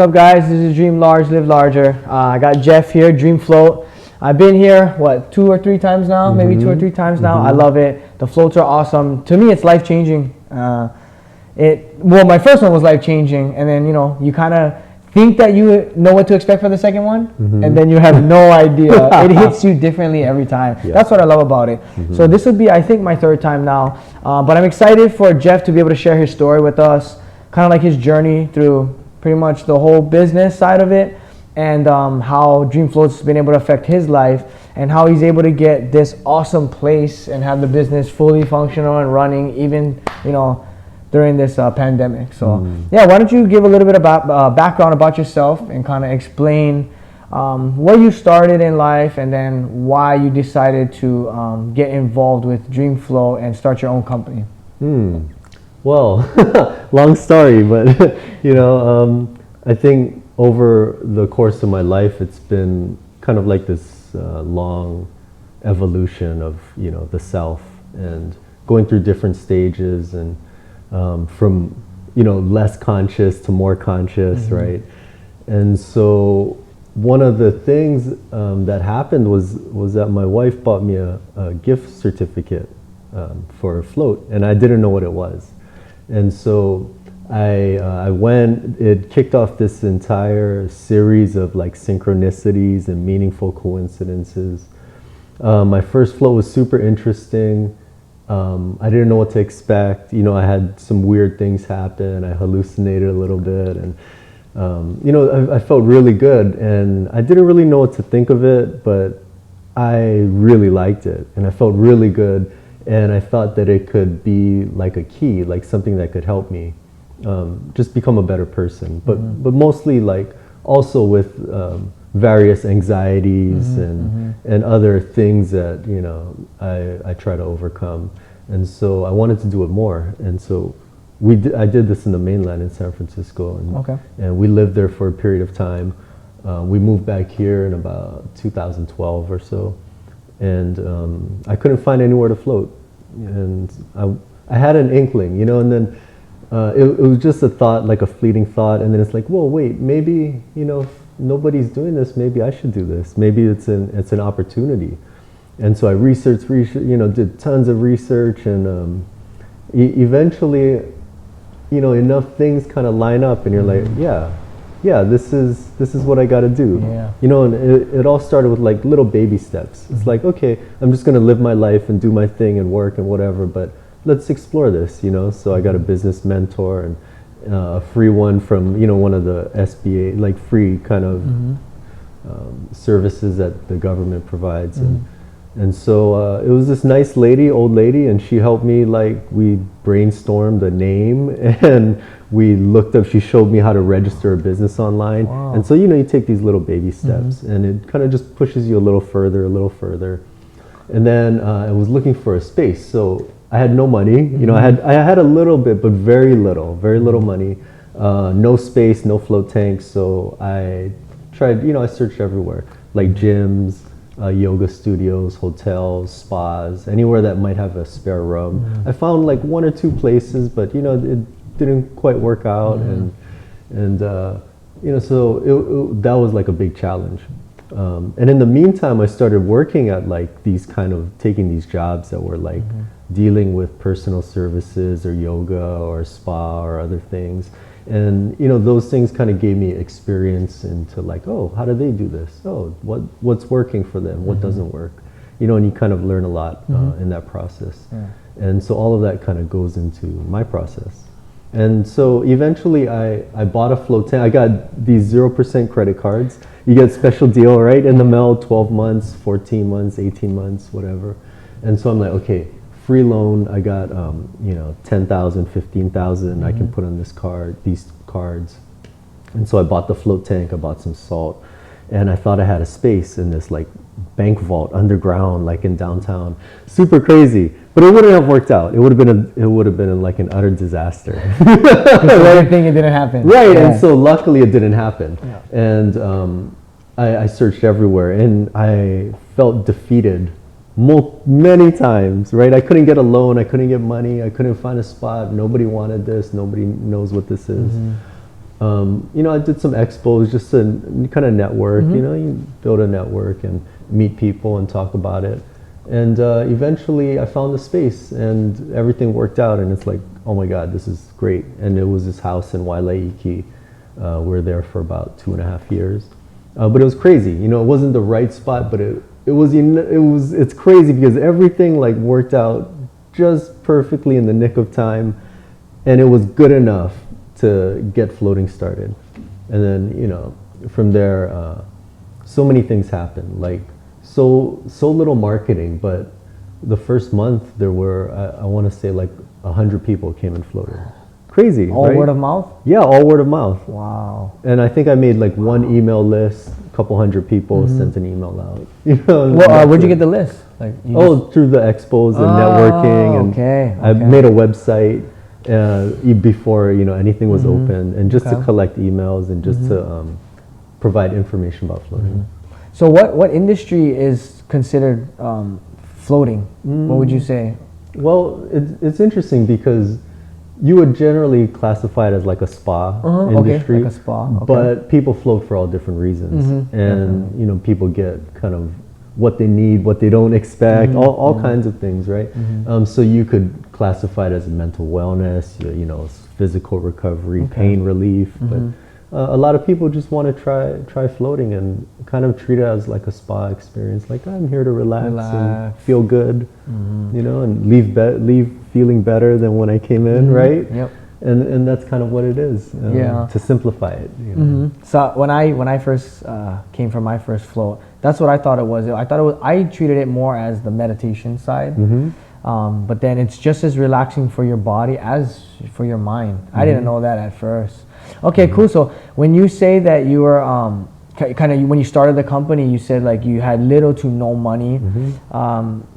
up, guys? This is Dream Large, Live Larger. I got Geoff here, Dream Float. I've been here, what, 2 or 3 times now? Maybe 2 or 3 times now. I love it. The floats are awesome. To me, it's life-changing. Well, my first one was life-changing, and then, you kind of think that you know what to expect for the second one, and then you have no idea. It hits you differently every time. Yeah. That's what I love about it. So this would be, I think, my 3rd time now. But I'm excited for Geoff to be able to share his story with us, kind of like his journey through pretty much the whole business side of it, and how Dream Float's been able to affect his life, and how he's able to get this awesome place and have the business fully functional and running, even during this pandemic. So yeah, why don't you give a little bit about background about yourself and kind of explain where you started in life, and then why you decided to get involved with Dream Float and start your own company. Well, long story, but I think over the course of my life, it's been kind of like this long evolution of the self, and going through different stages, and from less conscious to more conscious, right? And so one of the things that happened was that my wife bought me a gift certificate for a float, and I didn't know what it was. And so I went. It kicked off this entire series of like synchronicities and meaningful coincidences. My first float was super interesting. I didn't know what to expect. I had some weird things happen. I hallucinated a little bit, and I felt really good, and I didn't really know what to think of it, but I really liked it, and I felt really good, and I thought that it could be like a key, like something that could help me just become a better person, but mostly like also with various anxieties and other things that I try to overcome. And so I wanted to do it more, and so I did this in the mainland in San Francisco, and we lived there for a period of time. We moved back here in about 2012 or so, and I couldn't find anywhere to float, and I had an inkling, and then it was just a thought, like a fleeting thought, and then it's like, whoa, wait, maybe if nobody's doing this, maybe I should do this. Maybe it's an opportunity. And so I researched, did tons of research, and eventually, enough things kind of line up, and you're like, yeah, this is what I got to do. And it all started with like little baby steps. It's like, okay, I'm just gonna live my life and do my thing and work and whatever, but let's explore this. So I got a business mentor, and a free one from one of the SBA, like free kind of services that the government provides, and so it was this nice old lady, and she helped me. Like, we brainstormed a name, and we looked up. She showed me how to register a business online. Wow. And so you take these little baby steps, and it kind of just pushes you a little further, and then I was looking for a space. So I had no money. I had a little bit, but very little money. No space, no float tanks. So I tried. I searched everywhere, like gyms, yoga studios, hotels, spas, anywhere that might have a spare room. I found like 1 or 2 places, but it didn't quite work out, and so that was like a big challenge. And in the meantime, I started working at like taking these jobs that were like dealing with personal services or yoga or spa or other things. And those things kind of gave me experience into like, oh, how do they do this? Oh, what's working for them? What doesn't work? And you kind of learn a lot in that process. And so all of that kind of goes into my process. And so eventually I bought a float tank. I got these 0% credit cards. You get special deal right in the mail, 12 months, 14 months, 18 months, whatever. And so I'm like, okay, free loan. I got 10,000, 15,000. I can put on these cards. And so I bought the float tank. I bought some salt, and I thought I had a space in this like bank vault underground, like in downtown. Super crazy, but it wouldn't have worked out. It would have been like an utter disaster. Right? Thing it didn't happen. Right, and so luckily it didn't happen. And I searched everywhere, and I felt defeated many times, right? I couldn't get a loan, I couldn't get money, I couldn't find a spot, nobody wanted this, nobody knows what this is. You know, I did some expos just to kind of network. You know, you build a network and meet people and talk about it. And eventually I found the space and everything worked out, and it's like, oh my God, this is great. And it was this house in Waileiki. We were there for about 2.5 years. But it was crazy. You know, it wasn't the right spot, but it's crazy because everything like worked out just perfectly in the nick of time, and it was good enough to get floating started. And then, you know, from there, so many things happened. Like so little marketing, but the first month there were, I want to say like 100 people came and floated. Crazy, All right? word of mouth? Yeah, all word of mouth. Wow. And I think I made like one email list, a couple hundred people sent an email out. You know, Well, where'd you get the list? Like, through the expos and networking, and okay. I made a website before, you know, anything was open, and just to collect emails and just to provide information about floating. So what industry is considered floating? What would you say? Well, it's interesting because you would generally classify it as like a spa industry, okay, like a spa. Okay. But people float for all different reasons, and you know, people get kind of what they need, what they don't expect, all kinds of things, right? So you could classify it as mental wellness, you know, physical recovery, pain relief, but a lot of people just want to try floating and kind of treat it as like a spa experience. Like, I'm here to relax. And feel good, you know, and leave feeling better than when I came in, right? Yep. And that's kind of what it is. To simplify it. You know? So when I first came for my first float, that's what I thought it was. I treated it more as the meditation side. But then it's just as relaxing for your body as for your mind. I didn't know that at first. Okay, cool. So when you say that you were kind of when you started the company, you said like you had little to no money.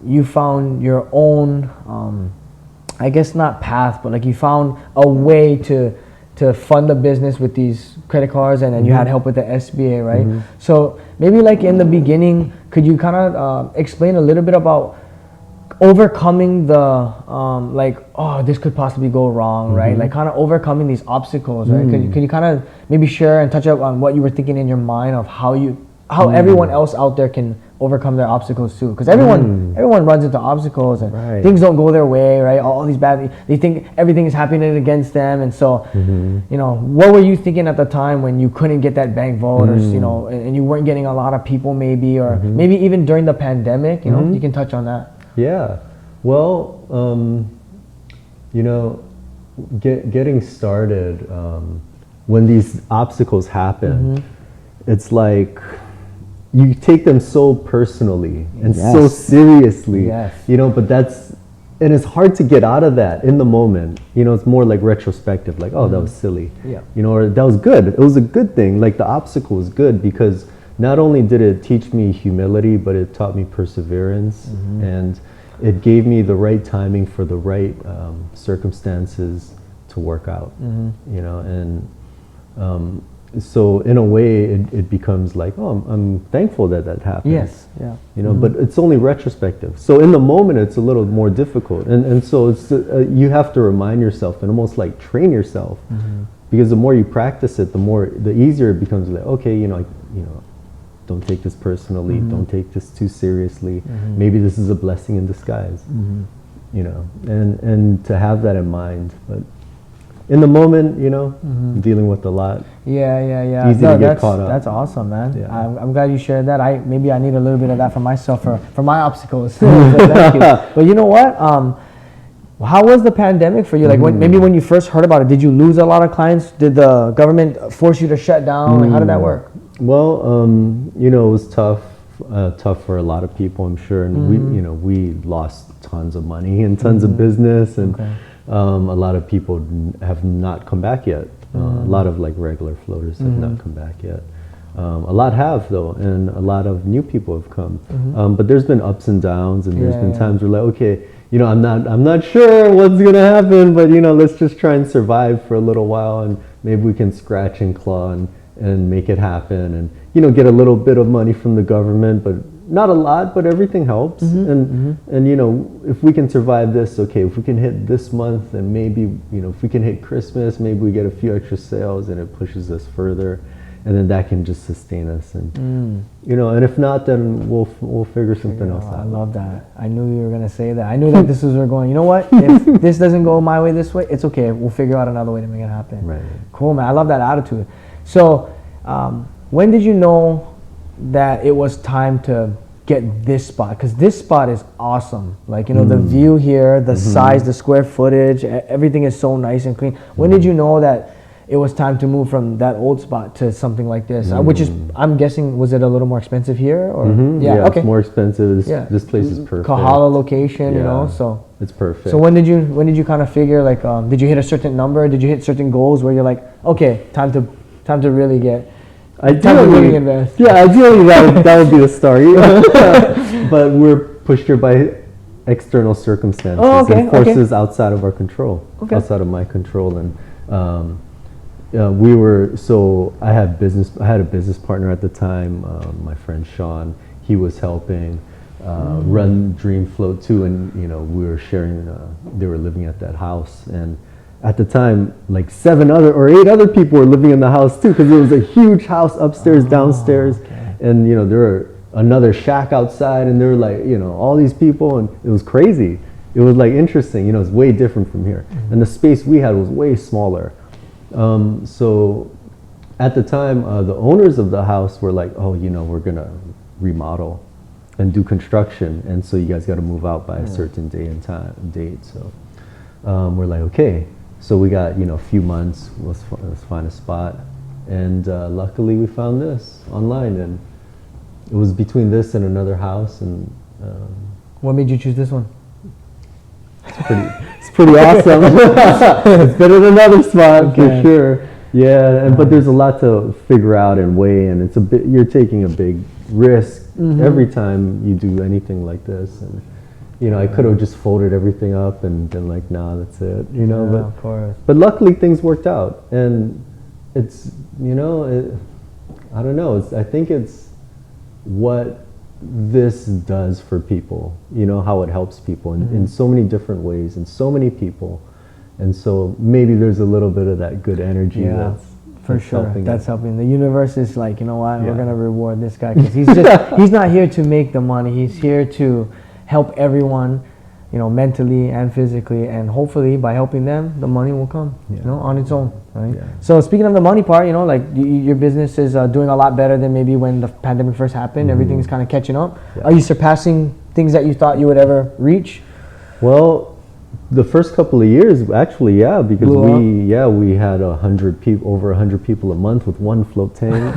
You found your own, I guess not path, but like you found a way to fund the business with these credit cards, and then you had help with the SBA, right? So maybe like in the beginning, could you kind of explain a little bit about overcoming the like, oh, this could possibly go wrong, right? Like kind of overcoming these obstacles, right? Could you kind of maybe share and touch up on what you were thinking in your mind of how everyone else out there can overcome their obstacles too? Because everyone runs into obstacles, and things don't go their way, right? All these bad, they think everything is happening against them, and so you know, what were you thinking at the time when you couldn't get that bank vote, or you know, and you weren't getting a lot of people, maybe, or maybe even during the pandemic? You know, you can touch on that. Yeah, well, you know, getting started, when these obstacles happen, it's like you take them so personally and so seriously, you know, but and it's hard to get out of that in the moment. You know, it's more like retrospective, like, oh, that was silly, you know, or that was good. It was a good thing. Like the obstacle was good because not only did it teach me humility, but it taught me perseverance, and it gave me the right timing for the right circumstances to work out, you know, and so in a way it becomes like, oh, I'm thankful that happened. Yes, yeah. You know, but it's only retrospective. So in the moment it's a little more difficult, and so it's you have to remind yourself and almost like train yourself, because the more you practice it, the easier it becomes. Like, okay, you know, don't take this personally. Don't take this too seriously. Maybe this is a blessing in disguise. You know, and to have that in mind. But in the moment, you know, dealing with a lot. Yeah. Easy to get caught up. That's awesome, man. Yeah. I'm glad you shared that. Maybe I need a little bit of that for myself, for my obstacles. So thank you. But you know what? How was the pandemic for you? Like when you first heard about it, did you lose a lot of clients? Did the government force you to shut down? Like, how did that work? Well, you know, it was tough for a lot of people, I'm sure, and we lost tons of money and tons of business, and a lot of people have not come back yet. A lot of like regular floaters have not come back yet. A lot have though, and a lot of new people have come. But there's been ups and downs, and there's been times where like, okay, you know, I'm not sure what's gonna happen, but you know, let's just try and survive for a little while, and maybe we can scratch and claw and make it happen, and you know, get a little bit of money from the government, but not a lot, but everything helps. And you know, if we can survive this, okay, if we can hit this month, and maybe, you know, if we can hit Christmas, maybe we get a few extra sales and it pushes us further, and then that can just sustain us. And you know, and if not, then we'll figure something else out. I love that. I knew you were gonna say that. I knew that this was where we're going. You know what? If this doesn't go my way this way, it's okay. We'll figure out another way to make it happen. Right. Cool, man. I love that attitude. So, when did you know that it was time to get this spot? Because this spot is awesome. Like, you know, the view here, the size, the square footage, everything is so nice and clean. When did you know that it was time to move from that old spot to something like this? Which is, I'm guessing, was it a little more expensive here? Or Yeah, okay. It's more expensive. This place is perfect. Kahala location, you know, so it's perfect. So when did you kind of figure, like, did you hit a certain number? Did you hit certain goals where you're like, okay, time to really get. Ideally, invest. Yeah, ideally that would be the start. But we're pushed here by external circumstances and forces outside of our control, outside of my control. And I had a business partner at the time, my friend Sean. He was helping run Dream Float too, and you know, we were sharing. They were living at that house, and at the time, like 8 other people were living in the house too, because it was a huge house upstairs, downstairs, and you know, there were another shack outside, and there were, like, you know, all these people, and it was crazy. It was like interesting, you know, it's way different from here, and the space we had was way smaller. So at the time, the owners of the house were like, oh, you know, we're gonna remodel and do construction, and so you guys got to move out by a certain date. So we're like, okay. So we got, you know, a few months, let's find a spot. And luckily we found this online, and it was between this and another house. And what made you choose this one? It's pretty awesome. It's better than another spot for sure. Yeah, but there's a lot to figure out and weigh, and it's you're taking a big risk every time you do anything like this. And you know, I could have just folded everything up and been like, nah, that's it, you know, of course. But luckily things worked out, and it's, you know, I don't know, I think it's what this does for people, you know, how it helps people in so many different ways, and so many people, and so maybe there's a little bit of that good energy that's for sure helping. That's helping. The universe is like, you know what, we're gonna reward this guy, because he's not here to make the money, he's here to help everyone, you know, mentally and physically, and hopefully by helping them, the money will come, you know, on its own, right? Yeah. So speaking of the money part, you know, like your business is doing a lot better than maybe when the pandemic first happened. Everything's kind of catching up. Are you surpassing things that you thought you would ever reach? Well, the first couple of years, actually, yeah, because we had over 100 people a month with one float tank.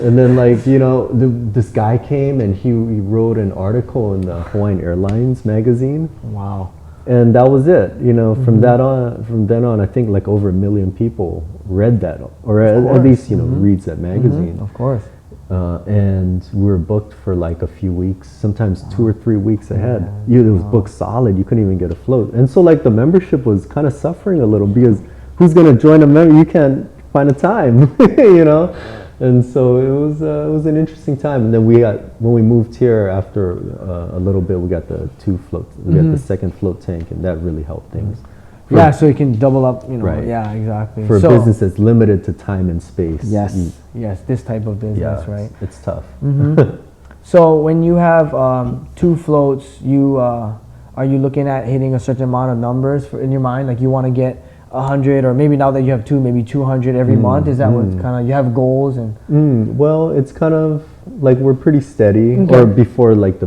And then, like, you know, this guy came and he wrote an article in the Hawaiian Airlines magazine. Wow. And that was it, you know. From then on, I think like over 1 million people read that, or at least, you know, reads that magazine. Of course. And we were booked for like a few weeks, sometimes 2 or 3 weeks ahead. It was booked solid. You couldn't even get a float. And so, like, the membership was kind of suffering a little, because who's going to join a member? You can't find a time, you know. And so it was an interesting time. And then when we moved here after a little bit, we got the 2 floats. We got the second float tank, and that really helped things. Yeah, so you can double up, you know. Right. Yeah, exactly. For a business that's limited to time and space. Yes, this type of business, right? It's tough. So when you have 2 floats, are you looking at hitting a certain amount of numbers in your mind? Like, you want to get 100, or maybe now that you have 2, maybe 200 every month? Is that what kind of, you have goals? And well, it's kind of like we're pretty steady. Or before, like,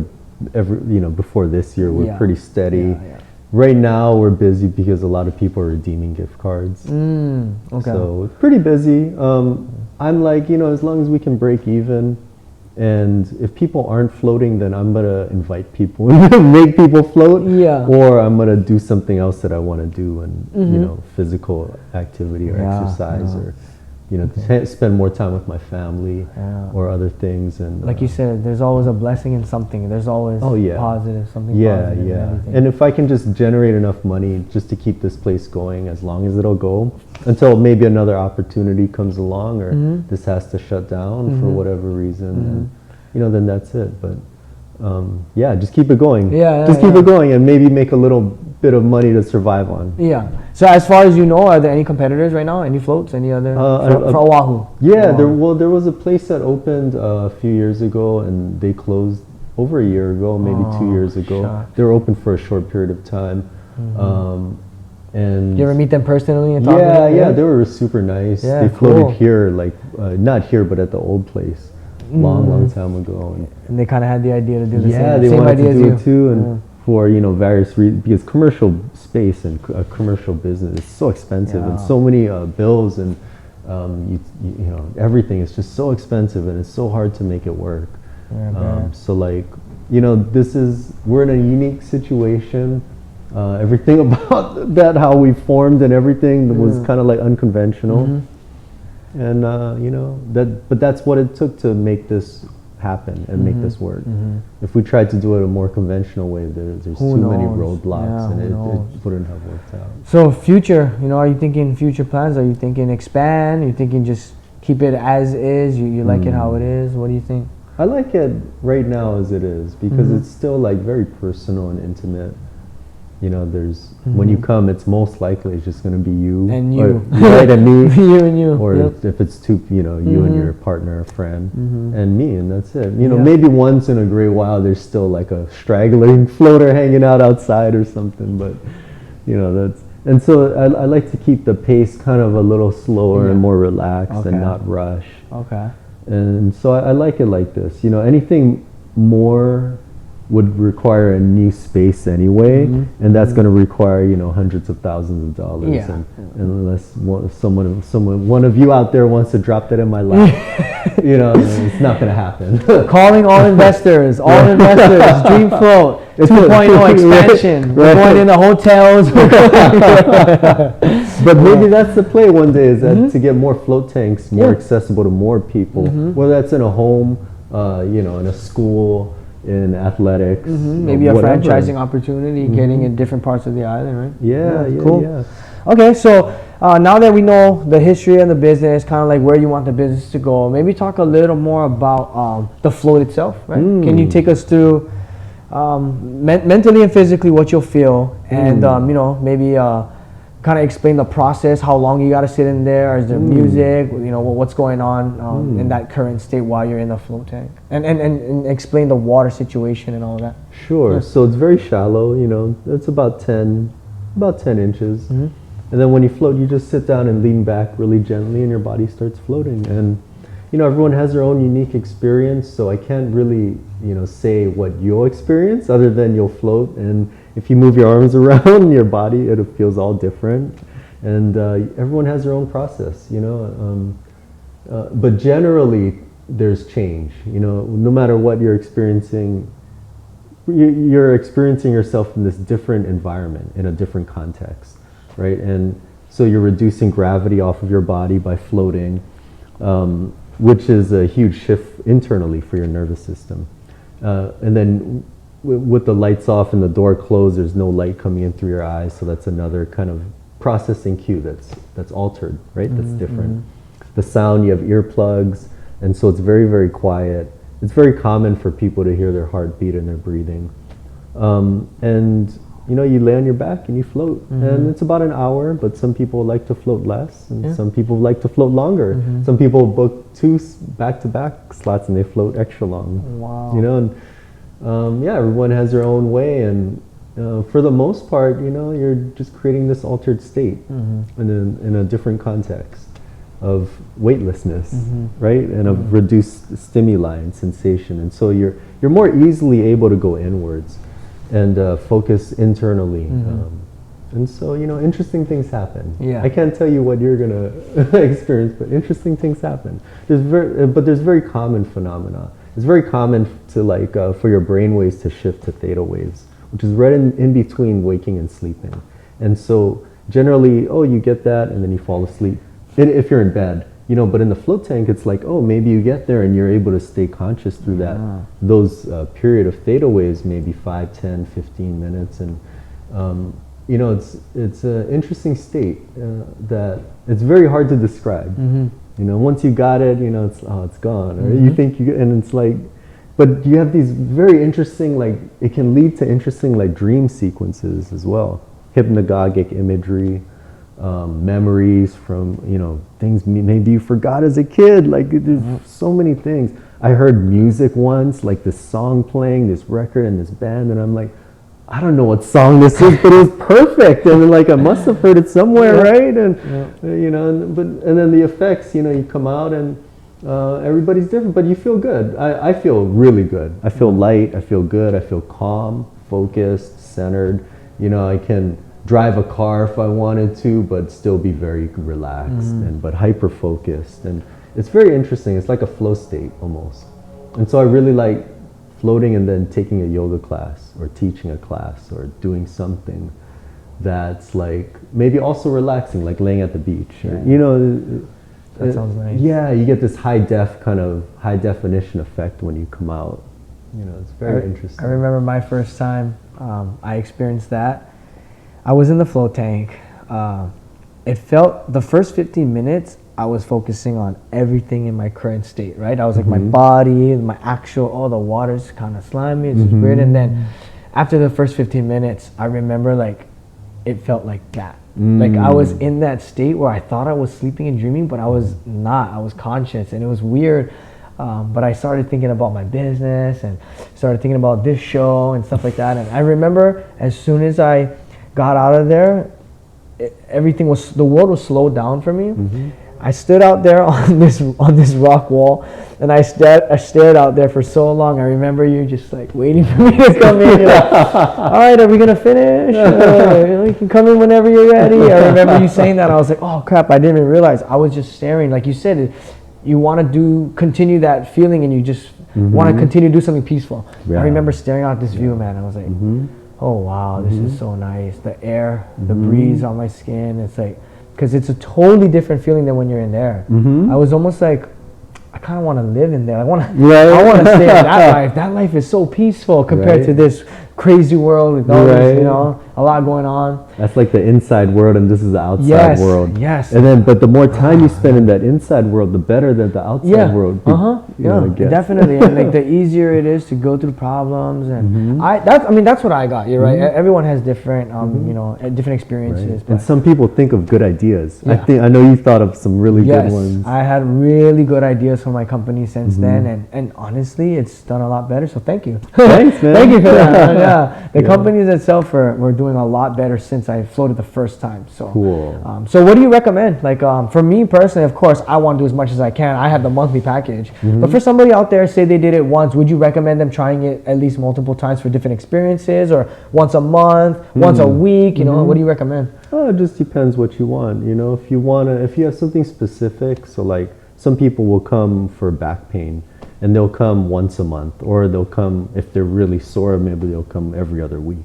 before this year, we're pretty steady. Right now we're busy because a lot of people are redeeming gift cards. So it's pretty busy. I'm like, you know, as long as we can break even, and if people aren't floating, then I'm gonna invite people and make people float. Or I'm gonna do something else that I want to do, and you know, physical activity or exercise, or you know, spend more time with my family, or other things. And like you said, there's always a blessing in something. There's always positive, something positive. Yeah. And if I can just generate enough money just to keep this place going, as long as it'll go, until maybe another opportunity comes along, or this has to shut down for whatever reason, and, you know, then that's it. But yeah, just keep it going. Yeah, just keep it going, and maybe make a little bit of money to survive on. Yeah. So as far as you know, are there any competitors right now? Any floats? Any other for Oahu? Yeah, Oahu. there was a place that opened a few years ago, and they closed over a year ago, maybe 2 years ago. shucks. They were open for a short period of time. And You ever meet them personally and talk to them? yeah, they were super nice. Yeah, They floated cool. here, like not here, but at the old place, long time ago. And they kind of had the idea to do the Yeah, same, they same wanted idea to as do you. it too, and for various reasons, because commercial space and a commercial business is so expensive, and Yeah. so many bills, and you know, everything is just so expensive, and it's so hard to make it work. Yeah, So like, you know, we're in a unique situation. Everything about that, how we formed and everything was kind of like unconventional. And you know, but that's what it took to make this happen and make this work. If we tried to do it a more conventional way, there's Who too many knows? roadblocks, Yeah, and who it knows? wouldn't have worked out. So future, you know, are you thinking future plans? Are you thinking expand? Are you thinking just keep it as is? You like it how it is? What do you think? I like it right now as it is, because it's still like very personal and intimate. You know, when you come, it's most likely it's just going to be you And you. right, and me, You and you. or Yep. if it's two, you know, you and your partner, friend, and me, and that's it. You know, Yeah. maybe once in a great while there's still like a straggling floater hanging out outside or something, but you know, and so I like to keep the pace kind of a little slower and more relaxed Okay. and not rush. Okay. And so I like it like this. You know, anything more would require a new space anyway, and that's going to require, you know, hundreds of thousands of dollars. Yeah. And unless one of you out there wants to drop that in my lap, you know, it's not going to happen. Calling all investors, Dream Float, 2.0 expansion. We're going into hotels. But maybe that's the play one day, is that to get more float tanks more accessible to more people, whether that's in a home, you know, in a school, in athletics, Maybe a whatever. franchising opportunity, getting in different parts of the island, right? Yeah, cool. yeah. Okay, so now that we know the history of the business, kind of like where you want the business to go, maybe talk a little more about the float itself, right? Can you take us through mentally and physically what you'll feel, and you know, maybe kind of explain the process, how long you got to sit in there, is there music, you know, what's going on in that current state while you're in the float tank, and explain the water situation and all of that. Sure. So it's very shallow. You know, it's about 10 inches. And then when you float, you just sit down and lean back really gently, and your body starts floating. And you know, everyone has their own unique experience, so I can't really, you know, say what you'll experience other than you'll float. And if you move your arms around your body, it feels all different. And everyone has their own process, you know. But generally, there's change. You know, no matter what you're experiencing, you're experiencing yourself in this different environment, in a different context, right? And so you're reducing gravity off of your body by floating, which is a huge shift internally for your nervous system. And then with the lights off and the door closed, there's no light coming in through your eyes, so that's another kind of processing cue that's altered, right? That's different. The sound, you have earplugs, and so it's very, very quiet. It's very common for people to hear their heartbeat and their breathing. And you know, you lay on your back and you float, and it's about an hour, but some people like to float less, and some people like to float longer. Some people book 2 back-to-back slots and they float extra long. Wow. You know, and yeah, everyone has their own way, and for the most part, you know, you're just creating this altered state in a different context of weightlessness, right, and of reduced stimuli and sensation, and so you're more easily able to go inwards and focus internally. And so, you know, interesting things happen. Yeah. I can't tell you what you're gonna experience, but interesting things happen. There's very common phenomena. It's very common to for your brain waves to shift to theta waves, which is right in between waking and sleeping. And so generally, you get that, and then you fall asleep if you're in bed. You know, but in the float tank, it's like, maybe you get there and you're able to stay conscious through those period of theta waves, maybe 5, 10, 15 minutes. And, you know, it's an interesting state that it's very hard to describe. You know, once you got it, you know, it's gone. Or you think and it's like, but you have these very interesting, like, it can lead to interesting, like, dream sequences as well. Hypnagogic imagery, memories from, you know, things maybe you forgot as a kid. Like, there's so many things. I heard music once, like this song playing, this record and this band, and I'm like, I don't know what song this is, but it was perfect. And like, I must have heard it somewhere, right? And you know, and then the effects, you know, you come out and everybody's different, but you feel good. I feel really good. I feel light. I feel good. I feel calm, focused, centered. You know, I can drive a car if I wanted to, but still be very relaxed and but hyper focused. And it's very interesting. It's like a flow state almost. And so I really like floating and then taking a yoga class or teaching a class or doing something that's like maybe also relaxing, like laying at the beach. Or, you know, that sounds nice. Yeah, you get this high definition effect when you come out. You know, it's very interesting. I remember my first time I experienced that. I was in the float tank. It felt, the first 15 minutes, I was focusing on everything in my current state, right? I was like my body, my actual, all the water's kind of slimy, it's just weird. And then after the first 15 minutes, I remember like, it felt like that. Like I was in that state where I thought I was sleeping and dreaming, but I was not, I was conscious, and it was weird. But I started thinking about my business and started thinking about this show and stuff like that. And I remember as soon as I got out of there, the world was slowed down for me. I stood out there on this rock wall, and I stared out there for so long. I remember you just like waiting for me to come in. You're like, all right, are we gonna finish? You can come in whenever you're ready. I remember you saying that. I was like, oh crap, I didn't even realize. I was just staring. Like you said, you want to continue that feeling, and you just want to continue to do something peaceful. I remember staring out this view, man. I was like, oh wow, this is so nice. The air, the breeze on my skin. It's like, because it's a totally different feeling than when you're in there. I was almost like, I kind of want to live in there. I want to stay in that life. That life is so peaceful compared to this crazy world with all this, you know, a lot going on. That's like the inside world, and this is the outside world. Yes. And then, but the more time you spend in that inside world, the better that the outside world. Definitely. And like the easier it is to go through problems, and that's what I got. You're right. Everyone has different, you know, different experiences. And some people think of good ideas. I know you thought of some really good ones. I had really good ideas for my company since then, and honestly, it's done a lot better. So thank you. Thanks, man. Thank you for that. The companies itself were doing a lot better since I floated the first time. So cool. So what do you recommend? Like for me personally, of course, I want to do as much as I can. I have the monthly package. But for somebody out there, say they did it once, would you recommend them trying it at least multiple times for different experiences, or once a month, once a week? You know, what do you recommend? Oh, it just depends what you want. You know, if you have something specific, so like some people will come for back pain, and they'll come once a month, or they'll come, if they're really sore, maybe they'll come every other week.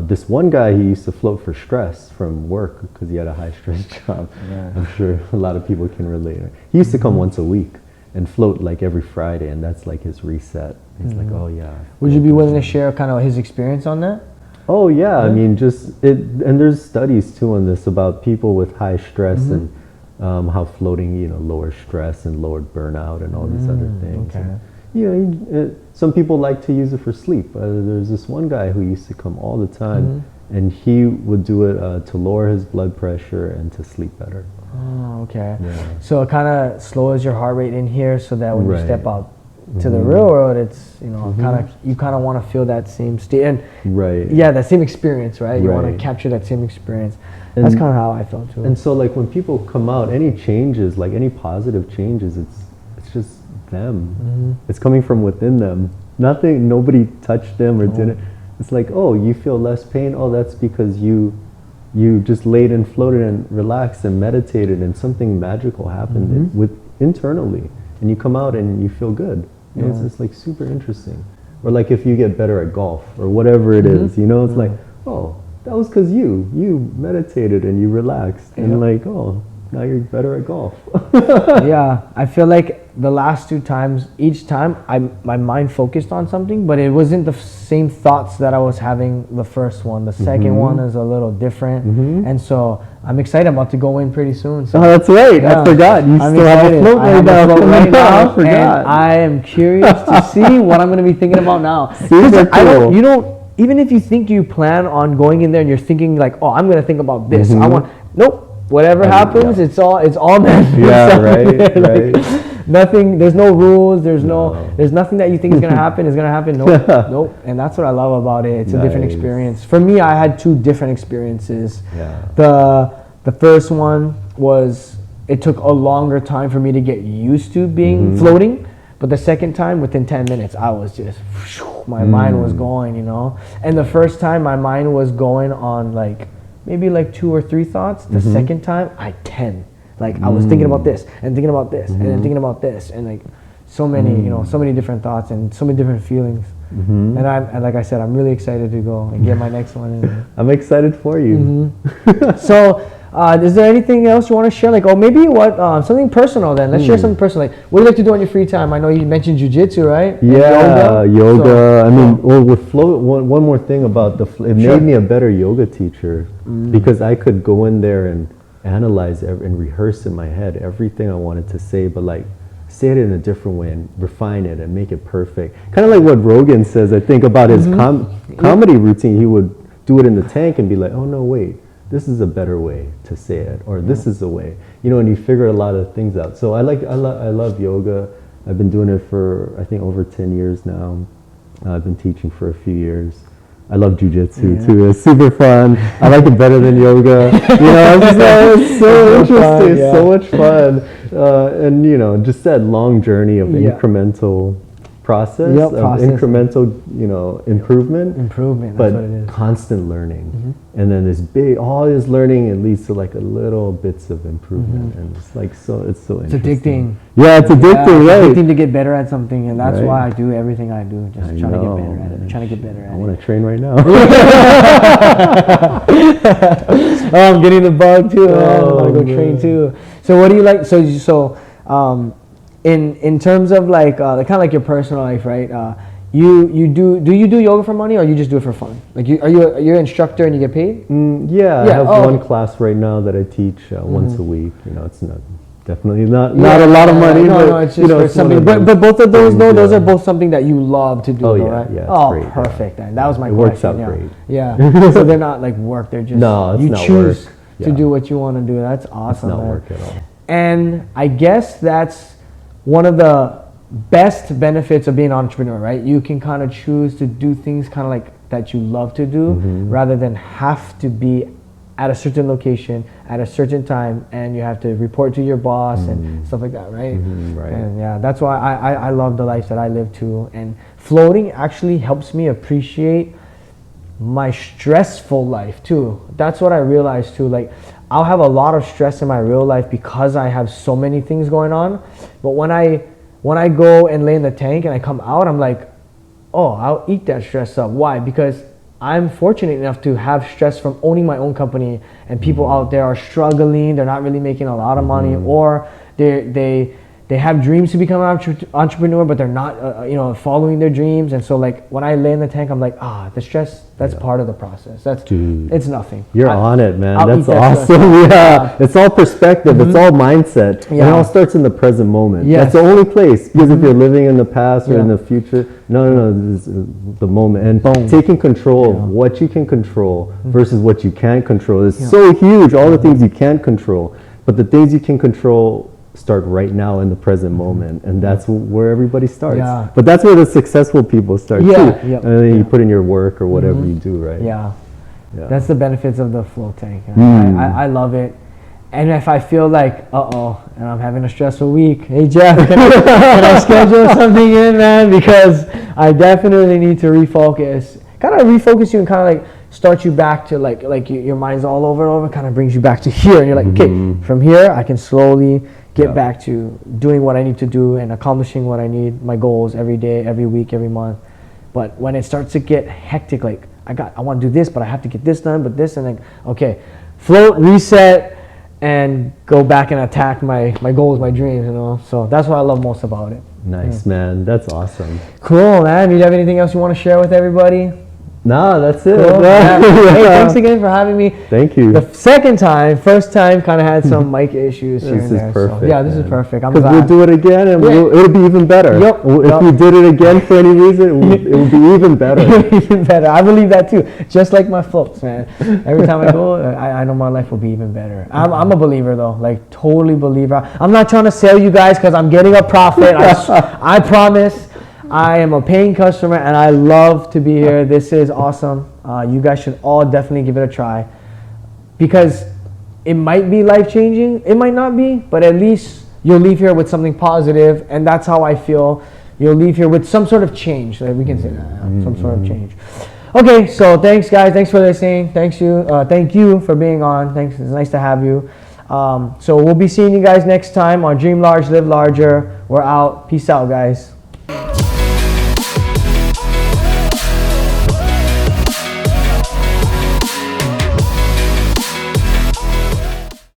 This one guy, he used to float for stress from work because he had a high stress job. I'm sure a lot of people can relate. He used to come once a week and float like every Friday, and that's like his reset. He's like, oh yeah. Would you be willing to share kind of his experience on that? Oh yeah, I mean, and there's studies too on this about people with high stress and how floating, you know, lowers stress and lowered burnout and all these other things. Okay. And, you know, some people like to use it for sleep. There's this one guy who used to come all the time, and he would do it to lower his blood pressure and to sleep better. Oh, okay. Yeah. So it kind of slows your heart rate in here, so that when you step out to the real world, it's, you know, you kind of want to feel that same state, and that same experience, right? You want to capture that same experience. And that's kind of how I felt too. And so, like, when people come out, any changes, like any positive changes, it's just them. It's coming from within them. Nobody touched them or did it. It's like, oh, you feel less pain. Oh, that's because you just laid and floated and relaxed and meditated, and something magical happened internally, and you come out and you feel good. You know, it's like super interesting. Or like if you get better at golf or whatever it is, you know, it's like, oh, that was because you meditated and you relaxed, and like, oh, now you're better at golf. I feel like the last two times, each time my mind focused on something, but it wasn't the same thoughts that I was having the first one. The second one is a little different, and so I'm excited. I'm about to go in pretty soon. So. Oh, that's right. I forgot. You still have a float right now. I forgot. And I am curious to see what I'm going to be thinking about now. Super cool. You don't, even if you think you plan on going in there and you're thinking like, oh, I'm going to think about this. Nope. Whatever happens, it's all meant. Yeah, right. Nothing. There's no rules. There's nothing that you think is gonna happen is gonna happen. Nope, nope. And that's what I love about it. It's a different experience. For me, I had 2 different experiences. Yeah. The first one was it took a longer time for me to get used to being floating. But the second time, within 10 minutes, I was just, my mind was going, you know. And the first time, my mind was going on maybe 2 or 3 thoughts. The second time, 10. I was thinking about this and thinking about this and then thinking about this and so many, so many different thoughts and so many different feelings. And like I said, I'm really excited to go and get my next one in. I'm excited for you. So, is there anything else you want to share? Maybe something personal then. Let's share something personal. What do you like to do on your free time? I know you mentioned jiu-jitsu, right? Yeah, yoga. So, I mean, with float, one more thing about it made me a better yoga teacher because I could go in there and analyze and rehearse in my head everything I wanted to say, but say it in a different way and refine it and make it perfect. Kind of like what Rogan says, I think, about his comedy routine. He would do it in the tank and be like, oh no, wait, this is a better way to say it, or this is the way, and you figure a lot of things out. So I love yoga. I've been doing it for, I think, over 10 years now. I've been teaching for a few years. I love jiu-jitsu too. It's super fun. I like it better than yoga. It's so interesting. It's so much fun. And just that long journey of incremental process, incremental, improvement. Improvement, but that's what it is. constant learning. And then all this learning, it leads to a little bits of improvement. And it's so interesting. It's addicting. Yeah, it's addicting, right? It's addicting to get better at something, and that's why I do everything I do. Just trying to get better at it. Trying to get better at it. I want to train right now. I'm getting the bug too. I want to go train too. So what do you like? In terms of kind of like your personal life, right? Do you do yoga for money or you just do it for fun? Are you an instructor and you get paid? Yeah, I have one class right now that I teach once a week. It's definitely not a lot of money. No, it's just for something. But both of those, those are both something that you love to do, right? Yeah, oh, great, perfect. Yeah. That was my question. It works out great. Yeah. So they're not work. They're just it's you not choose work. to do what you want to do. That's awesome. It's not man. work at all. And I guess that's one of the best benefits of being an entrepreneur, right? You can kind of choose to do things kind of that you love to do rather than have to be at a certain location at a certain time and you have to report to your boss and stuff like that, right? Right. And that's why I love the life that I live too. And floating actually helps me appreciate my stressful life too. That's what I realized too. I'll have a lot of stress in my real life because I have so many things going on. But when I go and lay in the tank and I come out, I'm like, oh, I'll eat that stress up. Why? Because I'm fortunate enough to have stress from owning my own company, and people out there are struggling. They're not really making a lot of money, or they have dreams to become an entrepreneur, but they're not, following their dreams. And so, when I lay in the tank, I'm like, the stress, that's part of the process. It's nothing. You're on it, man. I'll That's awesome. Yeah. It's all perspective. It's all mindset. Yeah. It all starts in the present moment. Yes. That's the only place. Because if you're living in the past or in the future, no, this is the moment. And taking control of what you can control versus what you can't control is so huge. All the things you can't control. But the things you can control start right now in the present moment, and that's where everybody starts. But that's where the successful people start too. And then you put in your work or whatever you do, right? That's the benefits of the float tank. I love it. And if I feel and I'm having a stressful week, hey Geoff, can I schedule something in, man? Because I definitely need to refocus. Kind of refocus you and kind of start you back to your mind's all over, kind of brings you back to here, and you're like, okay, from here I can slowly get back to doing what I need to do and accomplishing what I need, my goals every day, every week, every month. But when it starts to get hectic, I want to do this, but I have to get this done, but this, and okay, float, reset, and go back and attack my goals, my dreams, So that's what I love most about it. Nice, man. That's awesome. Cool, man. Do you have anything else you want to share with everybody? No, that's it. Cool. Yeah. Hey, thanks again for having me. Thank you. The second time, first time, kind of had some mic issues here This and is there. perfect. So, yeah, this is perfect. I'm Because we'll glad. do it again, and Yeah. it'll be even better. Yep. If we did it again for any reason, it will be even better. Even better. I believe that too. Just like my floats, man. Every time I go, I know my life will be even better. I'm a believer though, like totally believer. I'm not trying to sell you guys because I'm getting a profit. I promise. I am a paying customer and I love to be here. This is awesome. You guys should all definitely give it a try because it might be life changing. It might not be, but at least you'll leave here with something positive, and that's how I feel. You'll leave here with some sort of change. Like we can say that, some sort of change. Okay, so thanks guys. Thanks for listening. Thank you for being on. Thanks. It's nice to have you. So we'll be seeing you guys next time on Dream Large, Live Larger. We're out. Peace out, guys.